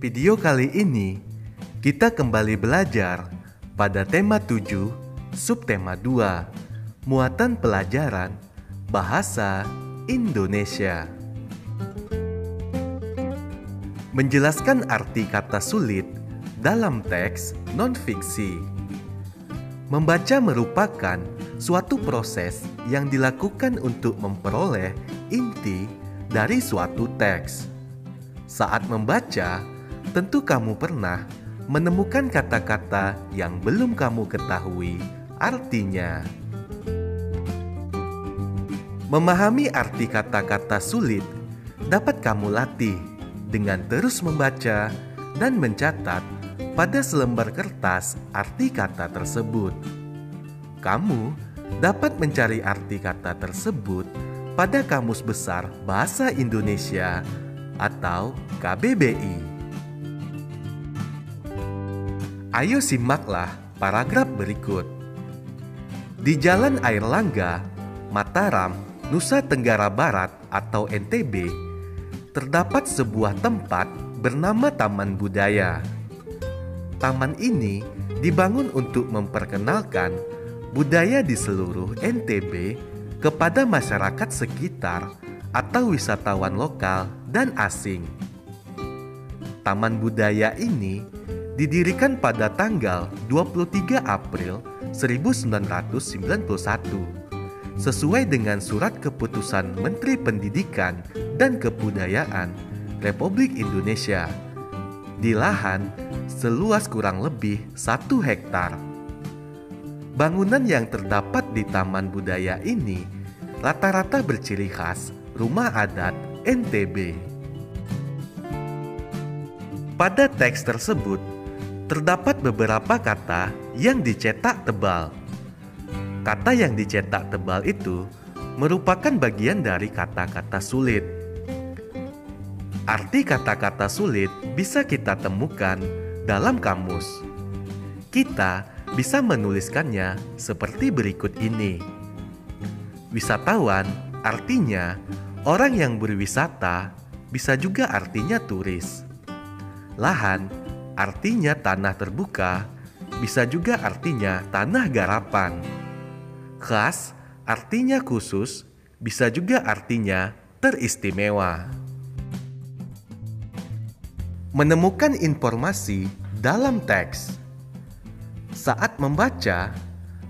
Video kali ini kita kembali belajar pada tema 7, subtema 2, muatan pelajaran bahasa Indonesia. Menjelaskan arti kata sulit dalam teks non-fiksi. Membaca merupakan suatu proses yang dilakukan untuk memperoleh inti dari suatu teks. Saat membaca, tentu kamu pernah menemukan kata-kata yang belum kamu ketahui artinya. Memahami arti kata-kata sulit dapat kamu latih dengan terus membaca dan mencatat pada selembar kertas arti kata tersebut. Kamu dapat mencari arti kata tersebut pada Kamus Besar Bahasa Indonesia atau KBBI. Ayo simaklah paragraf berikut. Di Jalan Airlangga, Mataram, Nusa Tenggara Barat atau NTB, terdapat sebuah tempat bernama Taman Budaya. Taman ini dibangun untuk memperkenalkan budaya di seluruh NTB kepada masyarakat sekitar atau wisatawan lokal dan asing. Taman budaya ini didirikan pada tanggal 23 April 1991 sesuai dengan surat keputusan Menteri Pendidikan dan Kebudayaan Republik Indonesia di lahan seluas kurang lebih 1 hektar. Bangunan yang terdapat di Taman Budaya ini rata-rata berciri khas rumah adat NTB. Pada teks tersebut, terdapat beberapa kata yang dicetak tebal. Kata yang dicetak tebal itu merupakan bagian dari kata-kata sulit. Arti kata-kata sulit bisa kita temukan dalam kamus. Kita bisa menuliskannya seperti berikut ini. Wisatawan artinya orang yang berwisata, bisa juga artinya turis. Lahan artinya tanah terbuka, bisa juga artinya tanah garapan. Khas artinya khusus, bisa juga artinya teristimewa. Menemukan informasi dalam teks. Saat membaca,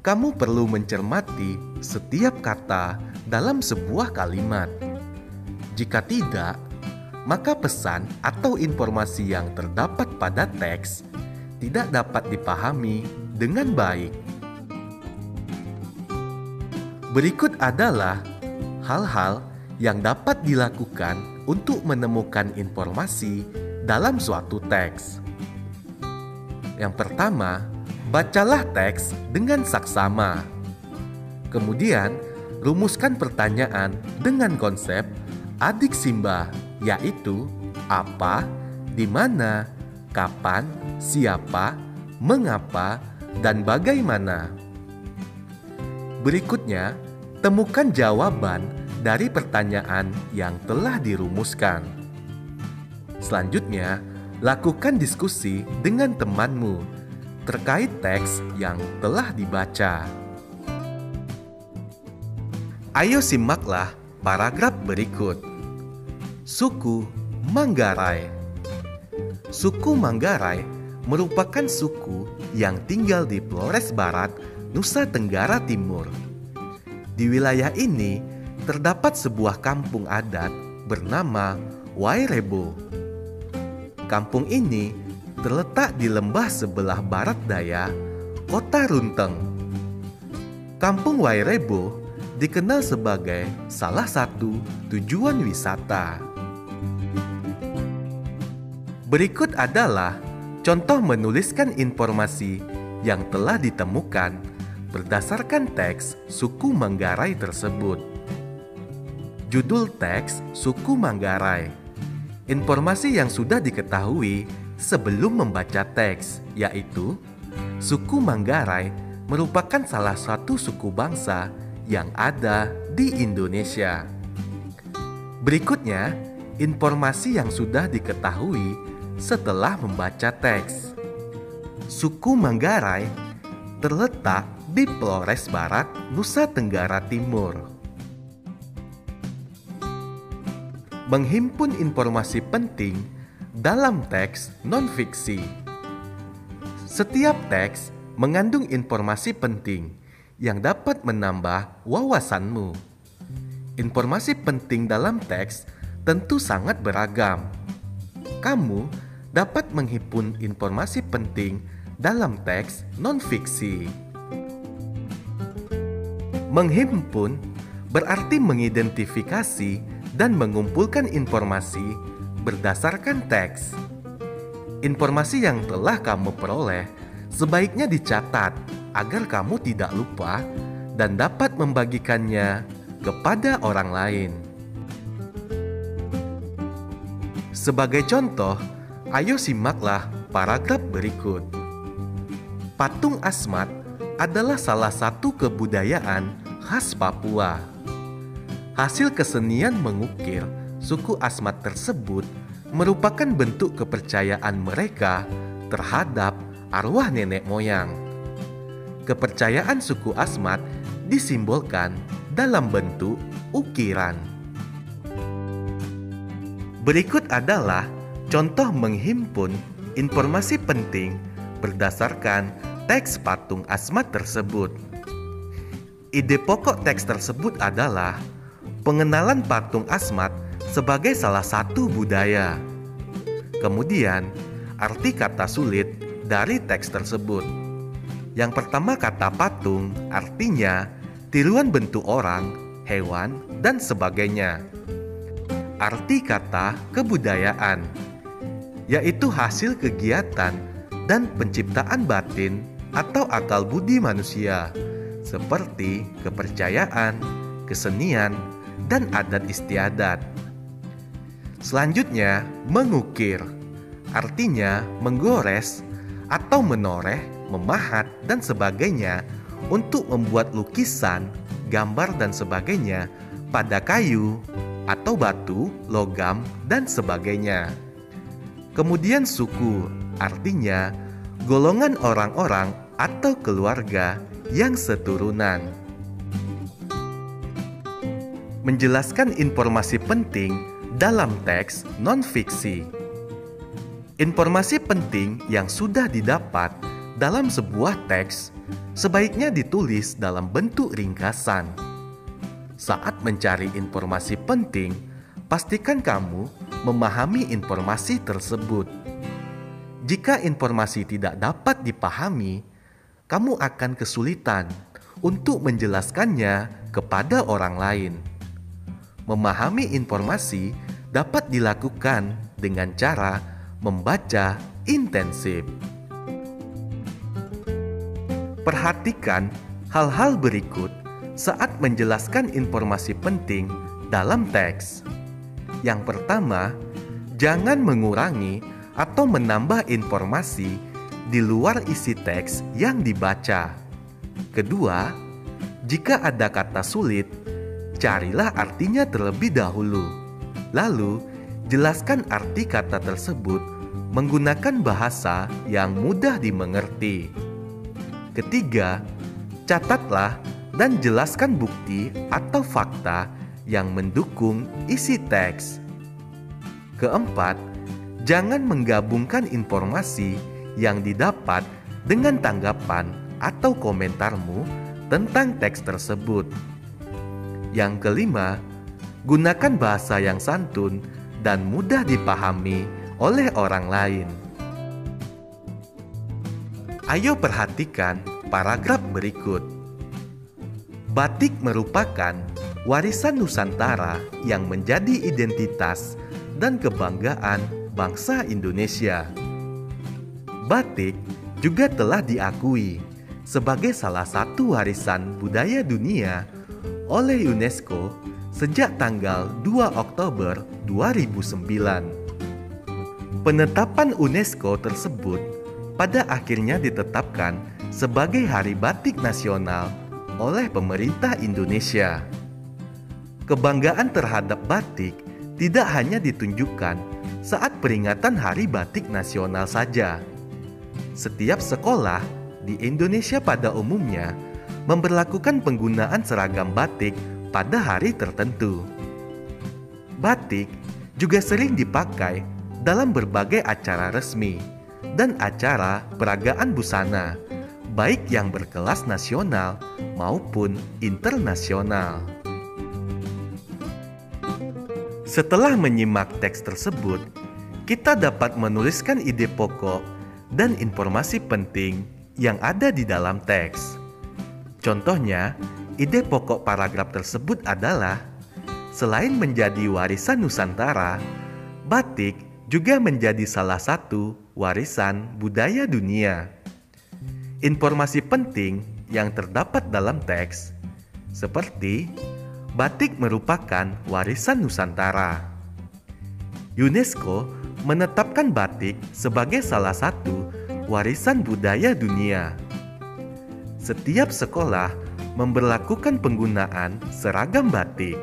kamu perlu mencermati setiap kata dalam sebuah kalimat. Jika tidak, maka pesan atau informasi yang terdapat pada teks tidak dapat dipahami dengan baik. Berikut adalah hal-hal yang dapat dilakukan untuk menemukan informasi dalam suatu teks. Yang pertama, bacalah teks dengan saksama. Kemudian, rumuskan pertanyaan dengan konsep adik Simba, yaitu apa, di mana, kapan, siapa, mengapa, dan bagaimana. Berikutnya, temukan jawaban dari pertanyaan yang telah dirumuskan. Selanjutnya, lakukan diskusi dengan temanmu terkait teks yang telah dibaca. Ayo simaklah paragraf berikut. Suku Manggarai. Suku Manggarai merupakan suku yang tinggal di Flores Barat, Nusa Tenggara Timur. Di wilayah ini terdapat sebuah kampung adat bernama Wairebo. Kampung ini terletak di lembah sebelah barat daya Kota Runteng. Kampung Wairebo dikenal sebagai salah satu tujuan wisata. Berikut adalah contoh menuliskan informasi yang telah ditemukan berdasarkan teks suku Manggarai tersebut. Judul teks suku Manggarai. Informasi yang sudah diketahui sebelum membaca teks, yaitu suku Manggarai merupakan salah satu suku bangsa yang ada di Indonesia. Berikutnya, informasi yang sudah diketahui setelah membaca teks. Suku Manggarai terletak di Flores Barat, Nusa Tenggara Timur. Menghimpun informasi penting dalam teks non-fiksi. Setiap teks mengandung informasi penting yang dapat menambah wawasanmu. Informasi penting dalam teks tentu sangat beragam. Kamu dapat menghimpun informasi penting dalam teks non-fiksi. Menghimpun berarti mengidentifikasi dan mengumpulkan informasi berdasarkan teks. Informasi yang telah kamu peroleh sebaiknya dicatat agar kamu tidak lupa dan dapat membagikannya kepada orang lain. Sebagai contoh, ayo simaklah paragraf berikut. Patung Asmat adalah salah satu kebudayaan khas Papua. Hasil kesenian mengukir suku Asmat tersebut merupakan bentuk kepercayaan mereka terhadap arwah nenek moyang. Kepercayaan suku Asmat disimbolkan dalam bentuk ukiran. Berikut adalah contoh menghimpun informasi penting berdasarkan teks patung Asmat tersebut. Ide pokok teks tersebut adalah pengenalan patung Asmat sebagai salah satu budaya. Kemudian, arti kata sulit dari teks tersebut. Yang pertama, kata patung artinya tiruan bentuk orang, hewan, dan sebagainya. Arti kata kebudayaan, yaitu hasil kegiatan dan penciptaan batin atau akal budi manusia, seperti kepercayaan, kesenian, dan adat istiadat. Selanjutnya, mengukir, artinya menggores atau menoreh, memahat, dan sebagainya untuk membuat lukisan, gambar, dan sebagainya pada kayu atau batu, logam, dan sebagainya. Kemudian suku, artinya golongan orang-orang atau keluarga yang seturunan. Menjelaskan informasi penting dalam teks non-fiksi. Informasi penting yang sudah didapat dalam sebuah teks sebaiknya ditulis dalam bentuk ringkasan. Saat mencari informasi penting, pastikan kamu memahami informasi tersebut. Jika informasi tidak dapat dipahami, kamu akan kesulitan untuk menjelaskannya kepada orang lain. Memahami informasi dapat dilakukan dengan cara membaca intensif. Perhatikan hal-hal berikut saat menjelaskan informasi penting dalam teks. Yang pertama, jangan mengurangi atau menambah informasi di luar isi teks yang dibaca. Kedua, jika ada kata sulit, carilah artinya terlebih dahulu. Lalu, jelaskan arti kata tersebut menggunakan bahasa yang mudah dimengerti. Ketiga, catatlah dan jelaskan bukti atau fakta yang mendukung isi teks. Keempat, jangan menggabungkan informasi yang didapat dengan tanggapan atau komentarmu tentang teks tersebut. Yang kelima, gunakan bahasa yang santun dan mudah dipahami oleh orang lain. Ayo perhatikan paragraf berikut. Batik merupakan warisan Nusantara yang menjadi identitas dan kebanggaan bangsa Indonesia. Batik juga telah diakui sebagai salah satu warisan budaya dunia oleh UNESCO sejak tanggal 2 Oktober 2009. Penetapan UNESCO tersebut pada akhirnya ditetapkan sebagai Hari Batik Nasional oleh pemerintah Indonesia. Kebanggaan terhadap batik tidak hanya ditunjukkan saat peringatan Hari Batik Nasional saja. Setiap sekolah di Indonesia pada umumnya memberlakukan penggunaan seragam batik pada hari tertentu. Batik juga sering dipakai dalam berbagai acara resmi dan acara peragaan busana, baik yang berkelas nasional maupun internasional. Setelah menyimak teks tersebut, kita dapat menuliskan ide pokok dan informasi penting yang ada di dalam teks. Contohnya, ide pokok paragraf tersebut adalah: selain menjadi warisan Nusantara, batik juga menjadi salah satu warisan budaya dunia. Informasi penting yang terdapat dalam teks seperti batik merupakan warisan Nusantara. UNESCO menetapkan batik sebagai salah satu warisan budaya dunia. Setiap sekolah memberlakukan penggunaan seragam batik.